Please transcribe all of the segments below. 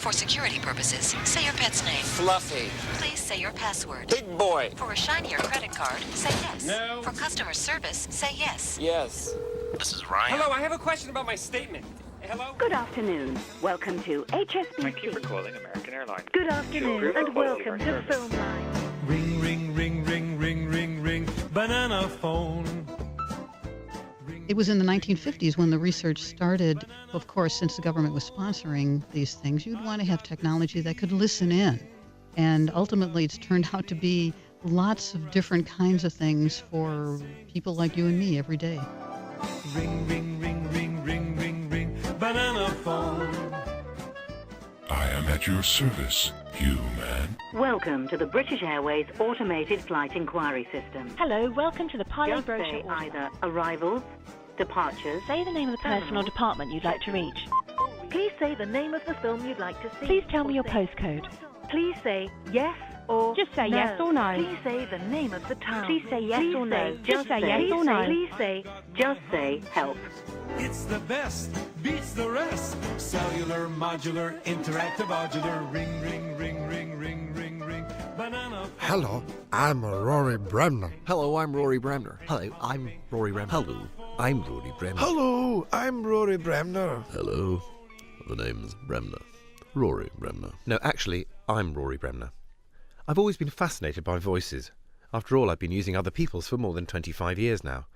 For security purposes, say your pet's name. Fluffy. Please say your password. Big boy. For a shinier credit card, say yes. No. For customer service, say yes. Yes. This is Ryan. Hello, I have a question about my statement. Hello? Good afternoon. Welcome to HSBC. Thank you for calling American Airlines. Good afternoon and welcome to Filmline. Ring, ring, ring, ring, ring, ring, ring, banana phone. It was in the 1950s when the research started. Of course, since the government was sponsoring these things, you'd want to have technology that could listen in. And ultimately, it's turned out to be lots of different kinds of things for people like you and me every day. Ring, ring, ring, ring, ring, ring, ring, banana phone. I am at your service, human. Welcome to the British Airways Automated Flight Inquiry System. Hello, welcome to the Pilot Just Brochure say Order. either arrivals, departures. Say the name of the person or department you'd like to reach. Please say the name of the film you'd like to see. Please tell me your postcode. Please say yes or Just say no. yes or no. Please say the name of the town. Please say yes Please or no. say, Just say yes or no. Please say, just say help. It's the best, beats the rest. Cellular, modular, interactive, modular. Ring, ring, ring, ring, ring, ring, ring, banana phone. Hello, I'm Rory Bremner. Hello, I'm Rory Bremner. Hello, I'm Rory Bremner. Hello, I'm Rory Bremner. Hello, I'm Rory Bremner. Hello, the name's Bremner. Rory Bremner. No, actually, I'm Rory Bremner. I've always been fascinated by voices. After all, I've been using other people's for more than 25 years now.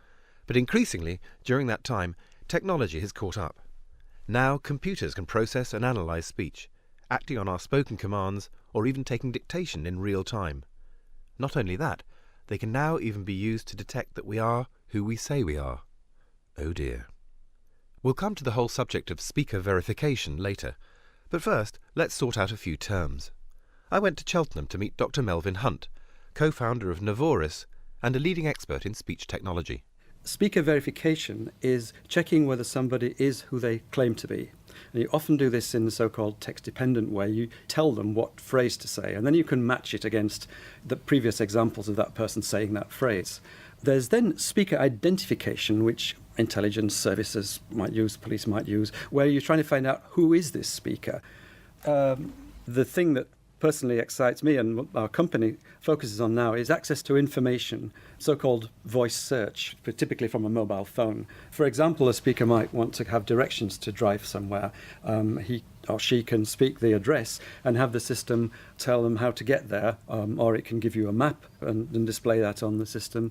But increasingly, during that time, technology has caught up. Now, computers can process and analyse speech, acting on our spoken commands or even taking dictation in real time. Not only that, they can now even be used to detect that we are who we say we are. Oh dear. We'll come to the whole subject of speaker verification later, but first, let's sort out a few terms. I went to Cheltenham to meet Dr. Melvin Hunt, co-founder of Navoris and a leading expert in speech technology. Speaker verification is checking whether somebody is who they claim to be. And you often do this in the so-called text-dependent way. You tell them what phrase to say, and then you can match it against the previous examples of that person saying that phrase. There's then speaker identification, which intelligence services might use, police might use, where you're trying to find out who is this speaker. The thing that personally excites me and what our company focuses on now is access to information, so-called voice search, typically from a mobile phone. For example, a speaker might want to have directions to drive somewhere. He or she can speak the address and have the system tell them how to get there, or it can give you a map and display that on the system.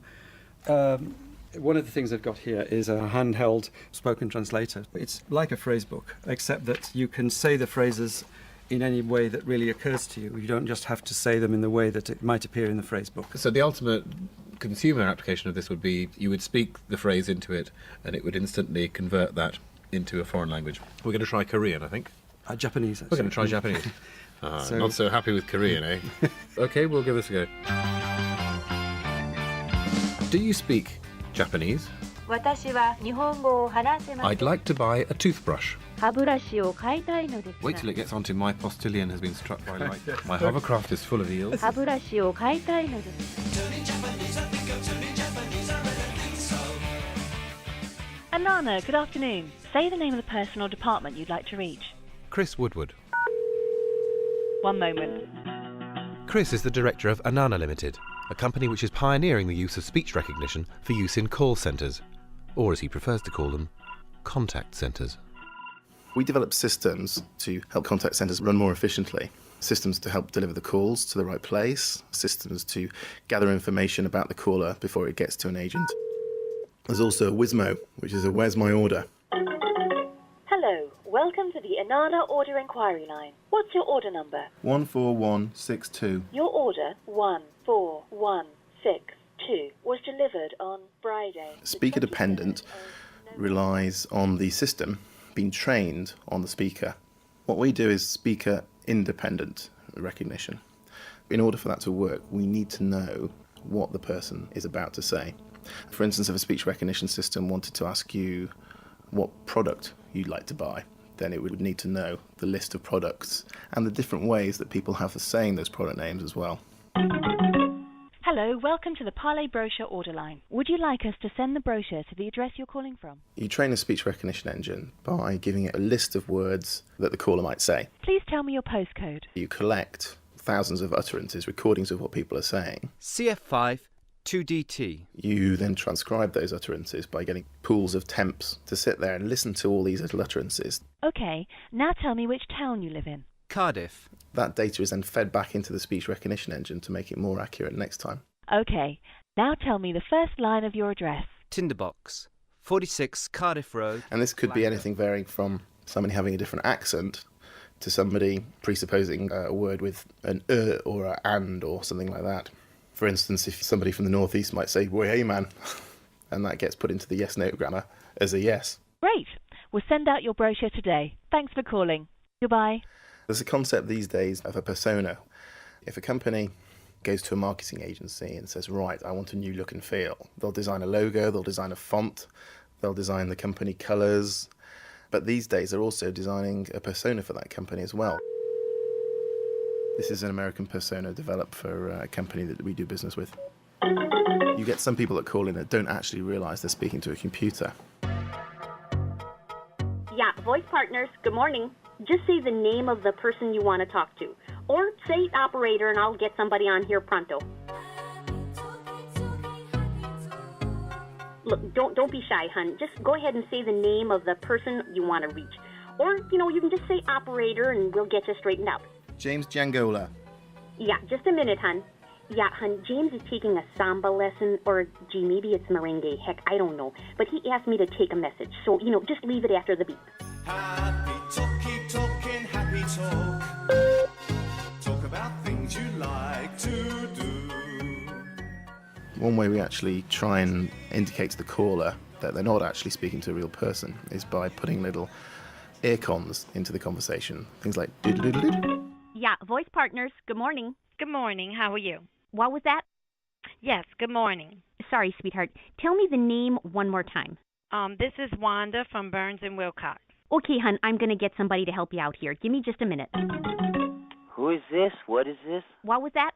One of the things I've got here is a handheld spoken translator. It's like a phrase book, except that you can say the phrases in any way that really occurs to you. You don't just have to say them in the way that it might appear in the phrase book. So the ultimate consumer application of this would be you would speak the phrase into it and it would instantly convert that into a foreign language. We're going to try Korean, I think. Japanese, actually. We're going to try Japanese. Not so happy with Korean, eh? OK, we'll give this a go. Do you speak Japanese? I'd like to buy a toothbrush. Wait till it gets onto my postilion has been struck by lightning. My hovercraft is full of eels. Anana, good afternoon. Say the name of the person or department you'd like to reach. Chris Woodward. One moment. Chris is the director of Anana Limited, a company which is pioneering the use of speech recognition for use in call centres, or as he prefers to call them, contact centres. We develop systems to help contact centres run more efficiently, systems to help deliver the calls to the right place, systems to gather information about the caller before it gets to an agent. There's also a Wizmo, which is a Where's My Order? Hello, welcome to the Anana Order Inquiry Line. What's your order number? 14162. Your order, 14162, was delivered on Friday. Speaker dependent relies on the system being trained on the speaker. What we do is speaker independent recognition. In order for that to work, we need to know what the person is about to say. For instance, if a speech recognition system wanted to ask you what product you'd like to buy, then it would need to know the list of products and the different ways that people have for saying those product names as well. Hello, welcome to the Parley Brochure Order Line. Would you like us to send the brochure to the address you're calling from? You train a speech recognition engine by giving it a list of words that the caller might say. Please tell me your postcode. You collect thousands of utterances, recordings of what people are saying. CF5 2DT. You then transcribe those utterances by getting pools of temps to sit there and listen to all these little utterances. Okay, now tell me which town you live in. Cardiff. That data is then fed back into the speech recognition engine to make it more accurate next time. Okay, now tell me the first line of your address. Tinderbox. 46 Cardiff Road. And this could be anything varying from somebody having a different accent to somebody presupposing a word with an or a and or something like that. For instance, if somebody from the northeast might say, "Boy, hey man," and that gets put into the yes-no grammar as a yes. Great. We'll send out your brochure today. Thanks for calling. Goodbye. There's a concept these days of a persona. If a company goes to a marketing agency and says, right, I want a new look and feel, they'll design a logo, they'll design a font, they'll design the company colours, but these days they're also designing a persona for that company as well. This is an American persona developed for a company that we do business with. You get some people that call in that don't actually realise they're speaking to a computer. Yeah, voice partners, good morning. Just say the name of the person you want to talk to. Or say operator and I'll get somebody on here pronto. Look, don't be shy, hon. Just go ahead and say the name of the person you want to reach. Or, you can just say operator and we'll get you straightened out. James Jangola. Yeah, just a minute, hon. Yeah, hon, James is taking a samba lesson, or gee, maybe it's merengue. Heck, I don't know. But he asked me to take a message, so, just leave it after the beep. Happy talk, keep talking, happy talk. Talk about things you like to do. One way we actually try and indicate to the caller that they're not actually speaking to a real person is by putting little ear cons into the conversation. Things like doodle-doodle-doodle. Yeah, voice partners, good morning. Good morning, how are you? What was that? Yes, good morning. Sorry, sweetheart. Tell me the name one more time. This is Wanda from Burns and Wilcox. Okay, hon, I'm going to get somebody to help you out here. Give me just a minute. Who is this? What is this? What was that?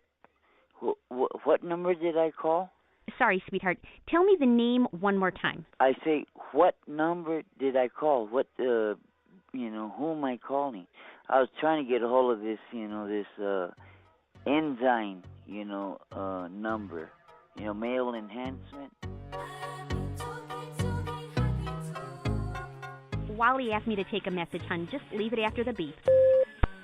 What number did I call? Sorry, sweetheart. Tell me the name one more time. I say, what number did I call? Who am I calling? I was trying to get a hold of this, this enzyme, number, male enhancement. Wally asked me to take a message, hon. Just leave it after the beep.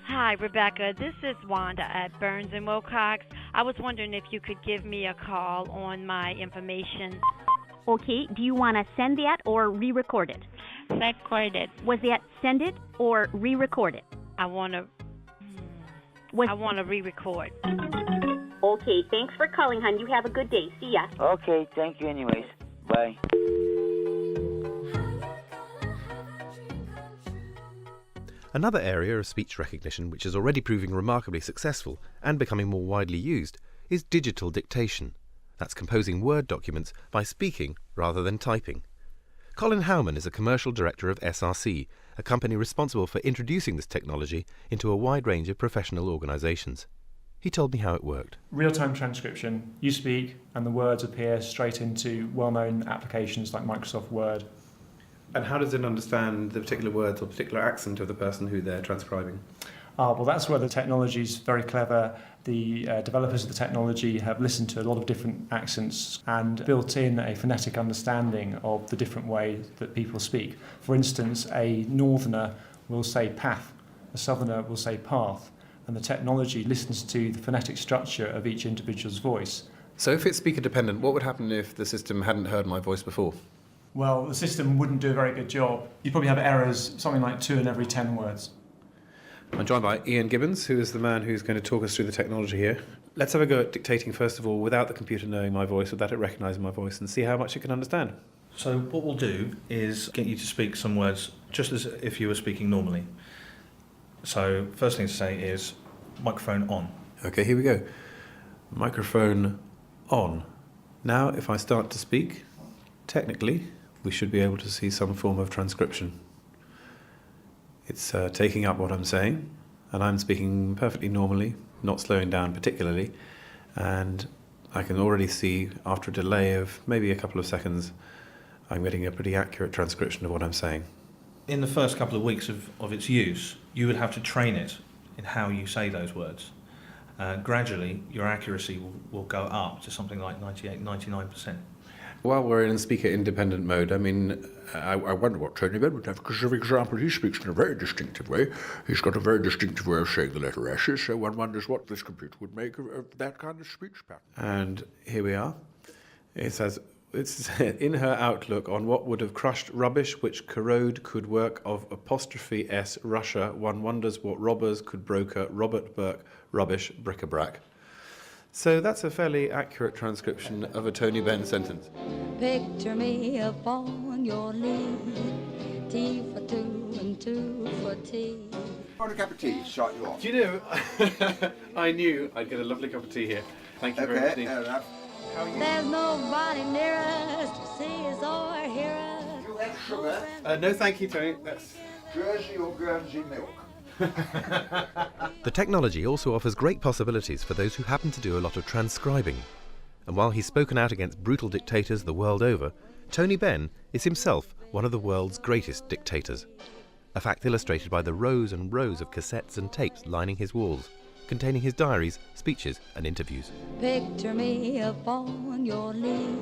Hi, Rebecca. This is Wanda at Burns and Wilcox. I was wondering if you could give me a call on my information. Okay, do you want to send that or re-record it? Record it. Was that send it or re-record it? I want to re-record. Okay, thanks for calling, hon. You have a good day. See ya. Okay, thank you anyways. Bye. Another area of speech recognition which is already proving remarkably successful and becoming more widely used is digital dictation. That's composing Word documents by speaking rather than typing. Colin Howman is a commercial director of SRC, a company responsible for introducing this technology into a wide range of professional organisations. He told me how it worked. Real-time transcription. You speak and the words appear straight into well-known applications like Microsoft Word. And how does it understand the particular words or particular accent of the person who they're transcribing? Well, that's where the technology is very clever. The developers of the technology have listened to a lot of different accents and built in a phonetic understanding of the different way that people speak. For instance, a northerner will say path, a southerner will say path, and the technology listens to the phonetic structure of each individual's voice. So if it's speaker dependent, what would happen if the system hadn't heard my voice before? Well, the system wouldn't do a very good job. You'd probably have errors, something like 2 in every 10 words. I'm joined by Ian Gibbons, who is the man who's going to talk us through the technology here. Let's have a go at dictating, first of all, without the computer knowing my voice, without it recognising my voice, and see how much it can understand. So what we'll do is get you to speak some words just as if you were speaking normally. So first thing to say is microphone on. Okay, here we go. Microphone on. Now, if I start to speak, technically, we should be able to see some form of transcription. It's taking up what I'm saying, and I'm speaking perfectly normally, not slowing down particularly, and I can already see, after a delay of maybe a couple of seconds, I'm getting a pretty accurate transcription of what I'm saying. In the first couple of weeks of its use, you would have to train it in how you say those words. Gradually, your accuracy will go up to something like 98, 99%. While we're in speaker-independent mode, I mean, I wonder what Tony Benn would have, because, for example, he speaks in a very distinctive way. He's got a very distinctive way of saying the letter S, so one wonders what this computer would make of that kind of speech pattern. And here we are. It says, it's in her outlook on what would have crushed rubbish which corrode could work of apostrophe S Russia, one wonders what robbers could broker Robert Burke rubbish bric-a-brac. So that's a fairly accurate transcription of a Tony Benn sentence. Picture me upon your knee, tea for two and two for tea. Want a cup of tea, start you off. Do you know, I knew I'd get a lovely cup of tea here. Thank you very much. Okay, fair enough. There's nobody near us to see us or hear us. Do you have sugar? No, thank you, Tony. That's Jersey or Guernsey milk? The technology also offers great possibilities for those who happen to do a lot of transcribing. And while he's spoken out against brutal dictators the world over, Tony Benn is himself one of the world's greatest dictators. A fact illustrated by the rows and rows of cassettes and tapes lining his walls, containing his diaries, speeches and interviews. Picture me upon your knee,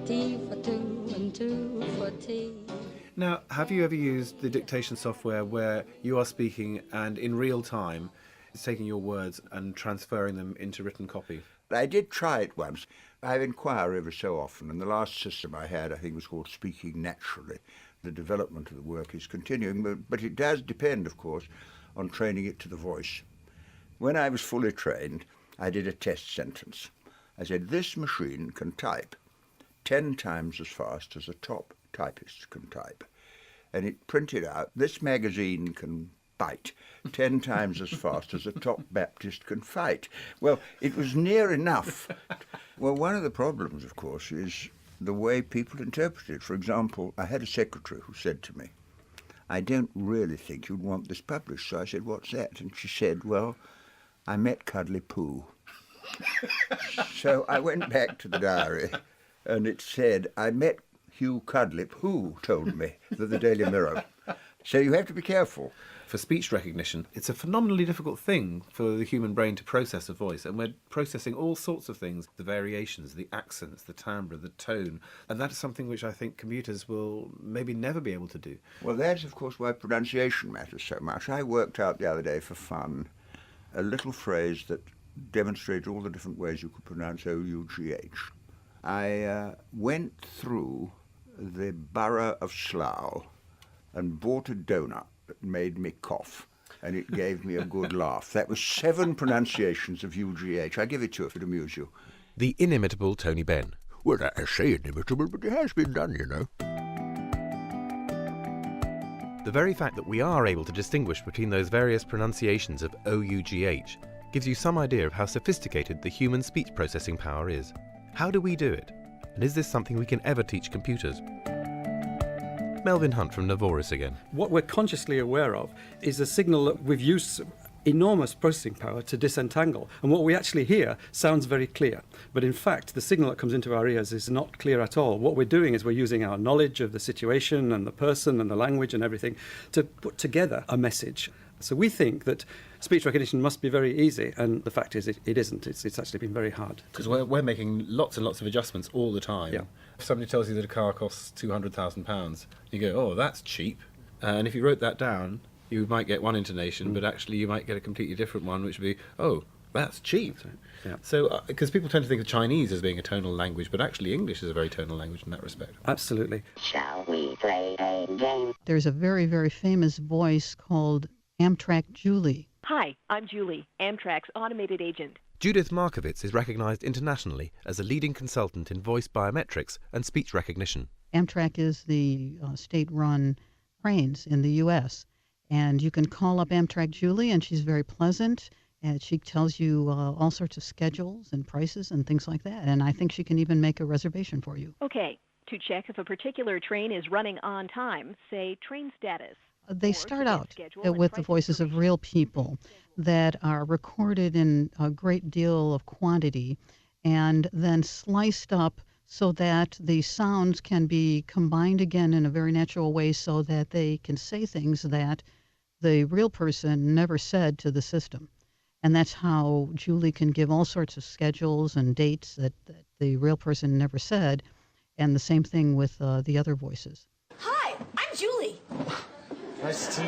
tea for two and two for tea. Now, have you ever used the dictation software where you are speaking and in real time it's taking your words and transferring them into written copy? I did try it once. I inquire every so often, and the last system I had, I think, was called Speaking Naturally. The development of the work is continuing, but it does depend, of course, on training it to the voice. When I was fully trained, I did a test sentence. I said, this machine can type 10 times as fast as a top typist can type. And it printed out, this magazine can bite 10 times as fast as a top Baptist can fight. Well, it was near enough. Well, one of the problems, of course, is the way people interpret it. For example, I had a secretary who said to me, I don't really think you'd want this published. So I said, what's that? And she said, well, I met Cuddly Pooh. So I went back to the diary, and it said, I met Hugh Cudlip, who told me, that the Daily Mirror. So you have to be careful. For speech recognition, it's a phenomenally difficult thing for the human brain to process a voice, and we're processing all sorts of things, the variations, the accents, the timbre, the tone, and that is something which I think computers will maybe never be able to do. Well, that's, of course, why pronunciation matters so much. I worked out the other day for fun a little phrase that demonstrated all the different ways you could pronounce O-U-G-H. I went through the borough of Slough and bought a donut that made me cough, and it gave me a good laugh. That was 7 pronunciations of UGH. I give it to you if it amuse you. The inimitable Tony Benn. Well, I say inimitable, but it has been done, you know. The very fact that we are able to distinguish between those various pronunciations of O-U-G-H gives you some idea of how sophisticated the human speech processing power is. How do we do it? And is this something we can ever teach computers? Melvin Hunt from Navoris again. What we're consciously aware of is a signal that we've used enormous processing power to disentangle. And what we actually hear sounds very clear. But in fact, the signal that comes into our ears is not clear at all. What we're doing is we're using our knowledge of the situation and the person and the language and everything to put together a message. So we think that speech recognition must be very easy, and the fact is it isn't. It's actually been very hard. Because we're making lots and lots of adjustments all the time. Yeah. If somebody tells you that a car costs £200,000, you go, oh, that's cheap. And if you wrote that down, you might get one intonation, but actually you might get a completely different one, which would be, oh, that's cheap. Yeah. So, because people tend to think of Chinese as being a tonal language, but actually English is a very tonal language in that respect. Absolutely. Shall we play a game? There's a very, very famous voice called Amtrak Julie. Hi, I'm Julie, Amtrak's automated agent. Judith Markovits is recognised internationally as a leading consultant in voice biometrics and speech recognition. Amtrak is the state-run trains in the U.S., and you can call up Amtrak Julie, and she's very pleasant, and she tells you all sorts of schedules and prices and things like that, and I think she can even make a reservation for you. Okay, to check if a particular train is running on time, say train status. They start out with the voices of real people that are recorded in a great deal of quantity and then sliced up so that the sounds can be combined again in a very natural way so that they can say things that the real person never said to the system. And that's how Julie can give all sorts of schedules and dates that the real person never said. And the same thing with the other voices. Hi, I'm Julie. Nice to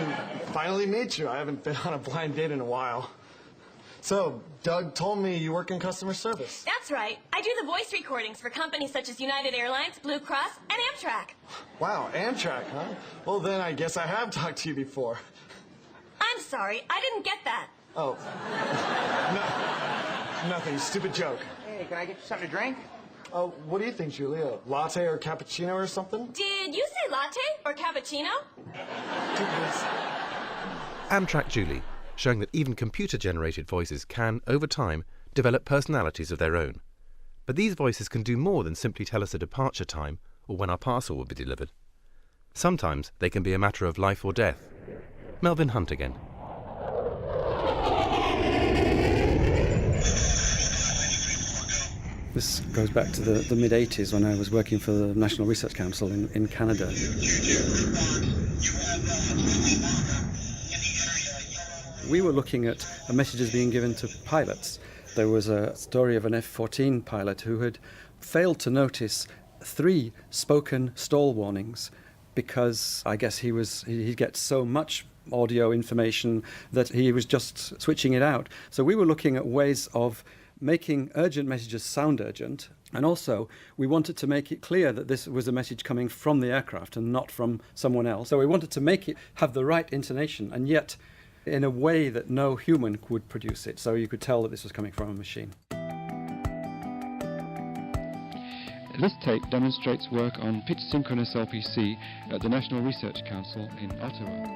finally meet you. I haven't been on a blind date in a while. So, Doug told me you work in customer service. That's right. I do the voice recordings for companies such as United Airlines, Blue Cross, and Amtrak. Wow, Amtrak, huh? Well, then I guess I have talked to you before. I'm sorry, I didn't get that. Oh. No, nothing. Stupid joke. Hey, can I get you something to drink? Oh, what do you think, Julie? A latte or cappuccino or something? Did you say latte or cappuccino? Amtrak Julie, showing that even computer-generated voices can, over time, develop personalities of their own. But these voices can do more than simply tell us a departure time or when our parcel will be delivered. Sometimes they can be a matter of life or death. Melvin Hunt again. This goes back to the mid-80s when I was working for the National Research Council in Canada. We were looking at messages being given to pilots. There was a story of an F-14 pilot who had failed to notice 3 spoken stall warnings because I guess he gets so much audio information that he was just switching it out. So we were looking at ways of making urgent messages sound urgent, and also we wanted to make it clear that this was a message coming from the aircraft and not from someone else. So we wanted to make it have the right intonation and yet in a way that no human would produce it, so you could tell that this was coming from a machine. This tape demonstrates work on pitch synchronous LPC at the National Research Council in Ottawa.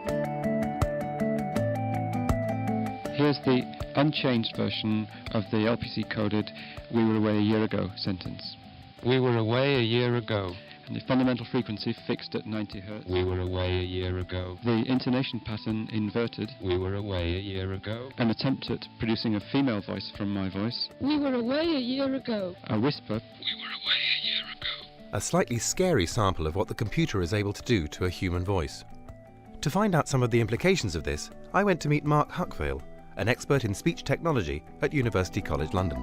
Here's the unchanged version of the LPC-coded "We were away a year ago" sentence. We were away a year ago. And the fundamental frequency fixed at 90 Hz. We were away a year ago. The intonation pattern inverted. We were away a year ago. An attempt at producing a female voice from my voice. We were away a year ago. A whisper. We were away a year ago. A slightly scary sample of what the computer is able to do to a human voice. To find out some of the implications of this, I went to meet Mark Huckvale, an expert in speech technology at University College London.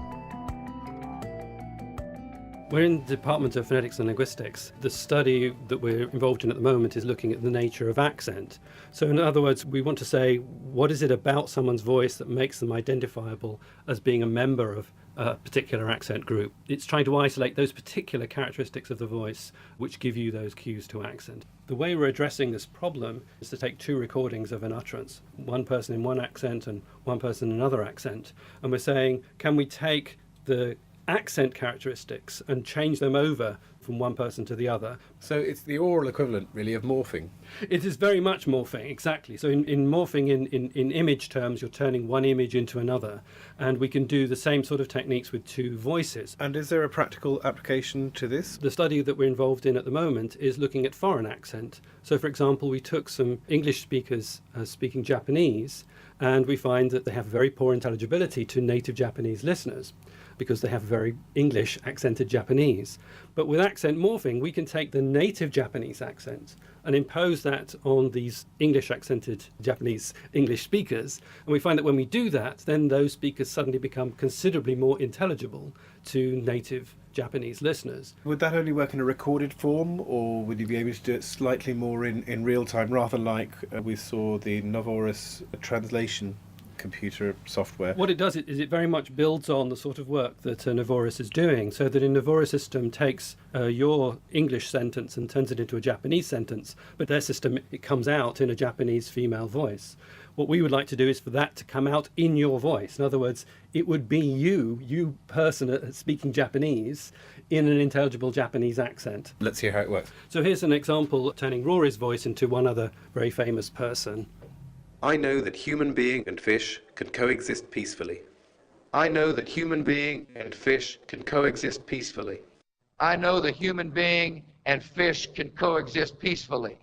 We're in the Department of Phonetics and Linguistics. The study that we're involved in at the moment is looking at the nature of accent. So in other words, we want to say, what is it about someone's voice that makes them identifiable as being a member of a particular accent group? It's trying to isolate those particular characteristics of the voice which give you those cues to accent. The way we're addressing this problem is to take 2 recordings of an utterance, one person in one accent and one person in another accent. And we're saying, can we take the accent characteristics and change them over from one person to the other? So it's the oral equivalent, really, of morphing. It is very much morphing, exactly. So in morphing, in image terms, you're turning one image into another, and we can do the same sort of techniques with 2 voices. And is there a practical application to this? The study that we're involved in at the moment is looking at foreign accent. So, for example, we took some English speakers speaking Japanese, and we find that they have very poor intelligibility to native Japanese listeners, because they have very English accented Japanese. But with accent morphing, we can take the native Japanese accent and impose that on these English accented Japanese English speakers. And we find that when we do that, then those speakers suddenly become considerably more intelligible to native Japanese listeners. Would that only work in a recorded form, or would you be able to do it slightly more in real time, rather like we saw the Novorous translation computer software? What it does is it very much builds on the sort of work that Novorous is doing, so that a Novorous system takes your English sentence and turns it into a Japanese sentence, but their system, it comes out in a Japanese female voice. What we would like to do is for that to come out in your voice. In other words, it would be you person speaking Japanese in an intelligible Japanese accent. Let's hear how it works. So here's an example turning Rory's voice into one other very famous person. I know that human being and fish can coexist peacefully. I know that human being and fish can coexist peacefully. I know the human being and fish can coexist peacefully.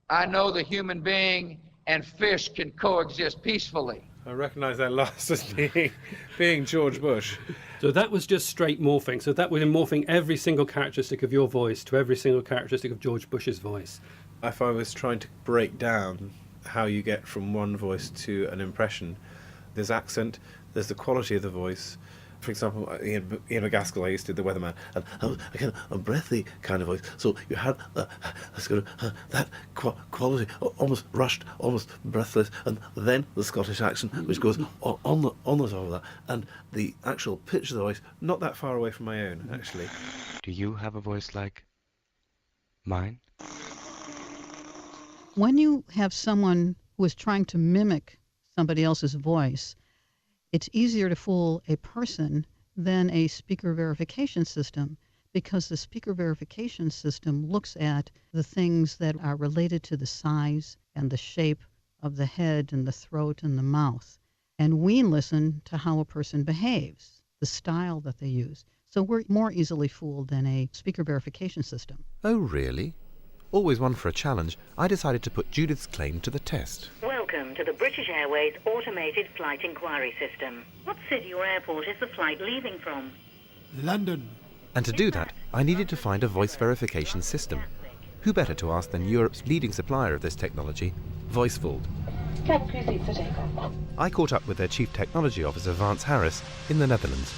I know the human being and fish can coexist peacefully. I recognise that last as being George Bush. So that was just straight morphing. So that was morphing every single characteristic of your voice to every single characteristic of George Bush's voice. If I was trying to break down how you get from one voice to an impression. There's accent, there's the quality of the voice. For example, Ian McGaskill, I used to do the weatherman, and I was a kind of a breathy kind of voice. So you had that quality, almost rushed, almost breathless, and then the Scottish accent, which goes on the top of that, and the actual pitch of the voice, not that far away from my own, actually. Do you have a voice like mine? When you have someone who is trying to mimic somebody else's voice, it's easier to fool a person than a speaker verification system, because the speaker verification system looks at the things that are related to the size and the shape of the head and the throat and the mouth. And we listen to how a person behaves, the style that they use. So we're more easily fooled than a speaker verification system. Oh, really? Always one for a challenge, I decided to put Judith's claim to the test. Welcome to the British Airways Automated Flight Inquiry System. What city or airport is the flight leaving from? London. And to do that, I needed to find a voice verification system. Who better to ask than Europe's leading supplier of this technology, Voiceful. I caught up with their Chief Technology Officer, Vance Harris, in the Netherlands.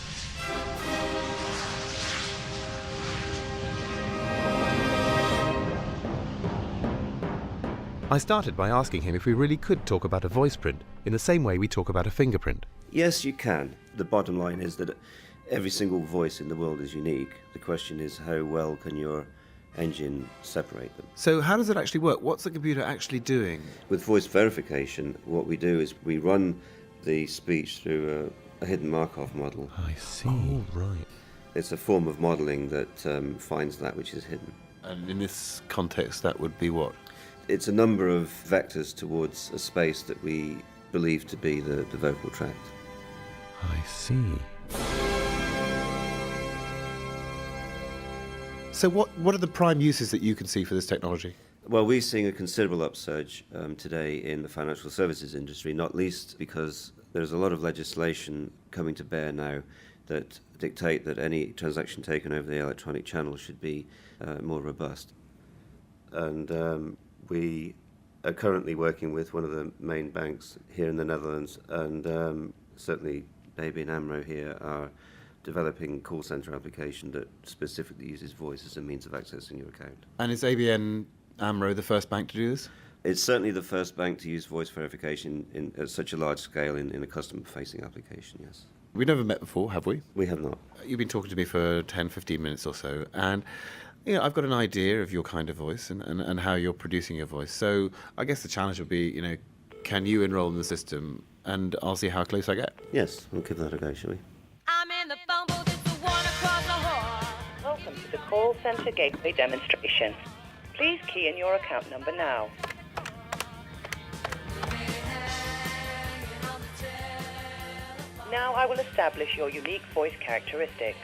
I started by asking him if we really could talk about a voice print in the same way we talk about a fingerprint. Yes, you can. The bottom line is that every single voice in the world is unique. The question is, how well can your engine separate them? So how does it actually work? What's the computer actually doing? With voice verification, what we do is we run the speech through a hidden Markov model. I see. Oh, right. It's a form of modelling that finds that which is hidden. And in this context, that would be what? It's a number of vectors towards a space that we believe to be the vocal tract. I see. So what are the prime uses that you can see for this technology? Well, we're seeing a considerable upsurge today in the financial services industry, not least because there's a lot of legislation coming to bear now that dictate that any transaction taken over the electronic channel should be more robust. And we are currently working with one of the main banks here in the Netherlands, and certainly ABN AMRO here are developing a call centre application that specifically uses voice as a means of accessing your account. And is ABN AMRO the first bank to do this? It's certainly the first bank to use voice verification at such a large scale in a customer-facing application, yes. We've never met before, have we? We have not. You've been talking to me for 10, 15 minutes or so, and I've got an idea of your kind of voice and how you're producing your voice. So I guess the challenge would be, can you enroll in the system, and I'll see how close I get. Yes, we'll give that a go, shall we? I'm in the phone booth, it's the one across the hall. Welcome to the call centre gateway demonstration. Please key in your account number now. Now I will establish your unique voice characteristics.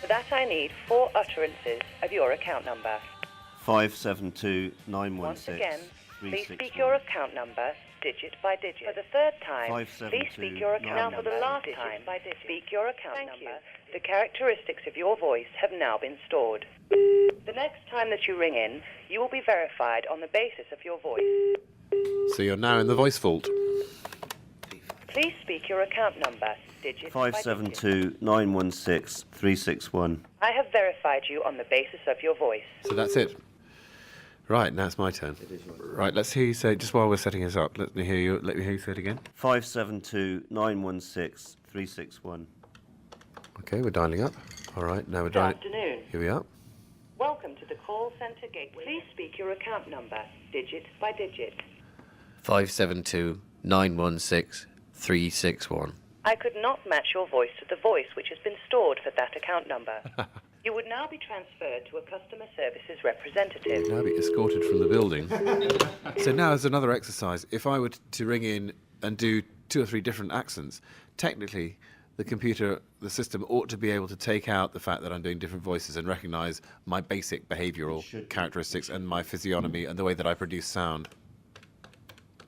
For that I need 4 utterances of your account number. 572-916. Once again, please speak your account number digit by digit. For the third time, please speak your account number. Now for the last time, speak your account number. The characteristics of your voice have now been stored. The next time that you ring in, you will be verified on the basis of your voice. So you're now in the voice vault. Please speak your account number digit 572-916-361. I have verified you on the basis of your voice. So that's it. Right, now it's my turn. Right, let's hear you say, just while we're setting this up, let me hear you say it again. 572-916-361. Okay, we're dialing up. All right, now we're dialing. Good afternoon. Here we are. Welcome to the call centre gateway. Please speak your account number digit by digit. 572-916-361. I could not match your voice to the voice which has been stored for that account number. You would now be transferred to a customer services representative. Now be escorted from the building. So now as another exercise, if I were to ring in and do 2 or 3 different accents, technically the system ought to be able to take out the fact that I'm doing different voices and recognise my basic behavioural characteristics and my physiognomy and the way that I produce sound.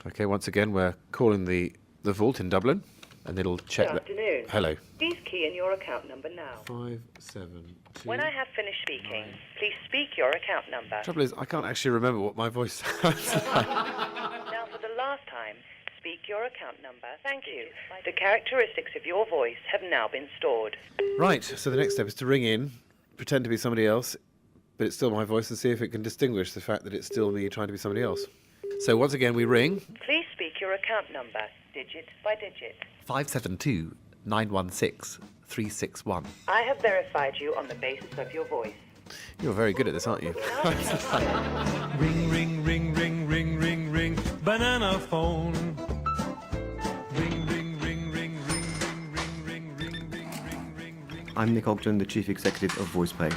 Okay, once again, we're calling the vault in Dublin, and it'll check that. Good afternoon. Hello. Please key in your account number now. 572. When I have finished speaking, please speak your account number. Trouble is, I can't actually remember what my voice sounds like. Now, for the last time, speak your account number. Thank you. The characteristics of your voice have now been stored. Right, so the next step is to ring in, pretend to be somebody else, but it's still my voice, and see if it can distinguish the fact that it's still me trying to be somebody else. So once again, we ring. Please speak your account number, digit by digit. 572-916-361. I have verified you on the basis of your voice. You're very good at this, aren't you? Ring, ring, ring, ring, ring, ring, ring, banana phone. Ring, ring, ring, ring, ring, ring, ring, ring, ring, ring, ring, ring. I'm Nick Ogden, the Chief Executive of VoicePay.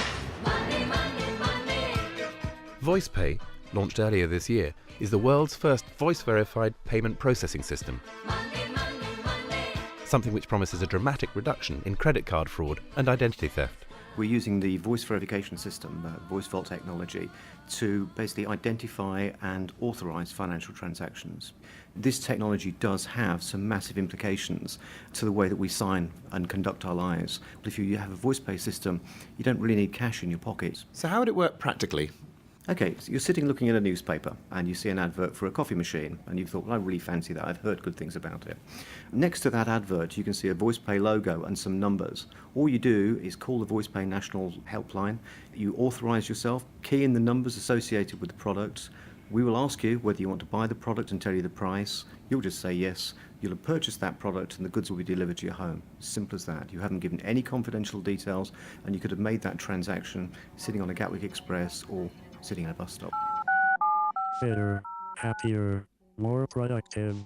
VoicePay, launched earlier this year, is the world's first voice-verified payment processing system. Something which promises a dramatic reduction in credit card fraud and identity theft. We're using the voice verification system, voice vault technology, to basically identify and authorize financial transactions. This technology does have some massive implications to the way that we sign and conduct our lives. But if you have a voice pay system, you don't really need cash in your pockets. So how would it work practically? Okay, so you're sitting looking at a newspaper and you see an advert for a coffee machine and you thought, well, I really fancy that, I've heard good things about it. Next to that advert you can see a VoicePay logo and some numbers. All you do is call the VoicePay National Helpline, you authorise yourself, key in the numbers associated with the product. We will ask you whether you want to buy the product and tell you the price. You'll just say yes. You'll have purchased that product and the goods will be delivered to your home. Simple as that. You haven't given any confidential details and you could have made that transaction sitting on a Gatwick Express or sitting at a bus stop. Better, happier, more productive,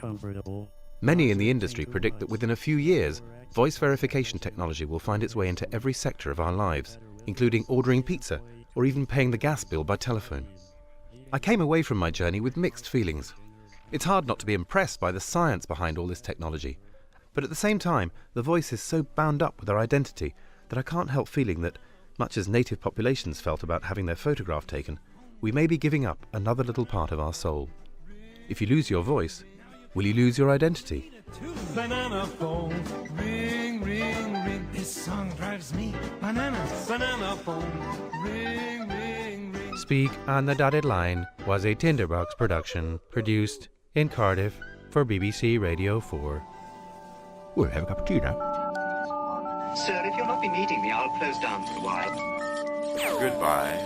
comfortable. Many in the industry predict that within a few years, voice verification technology will find its way into every sector of our lives, including ordering pizza or even paying the gas bill by telephone. I came away from my journey with mixed feelings. It's hard not to be impressed by the science behind all this technology, but at the same time, the voice is so bound up with our identity that I can't help feeling that, much as native populations felt about having their photograph taken, we may be giving up another little part of our soul. If you lose your voice, will you lose your identity? Banana phone, ring, ring, ring. This song drives me bananas. Banana phone, ring, ring, ring. Speak on the Dotted Line was a Tinderbox production produced in Cardiff for BBC Radio 4. We'll have a cup of tea now. Sir, if you'll not be meeting me, I'll close down for a while. Goodbye.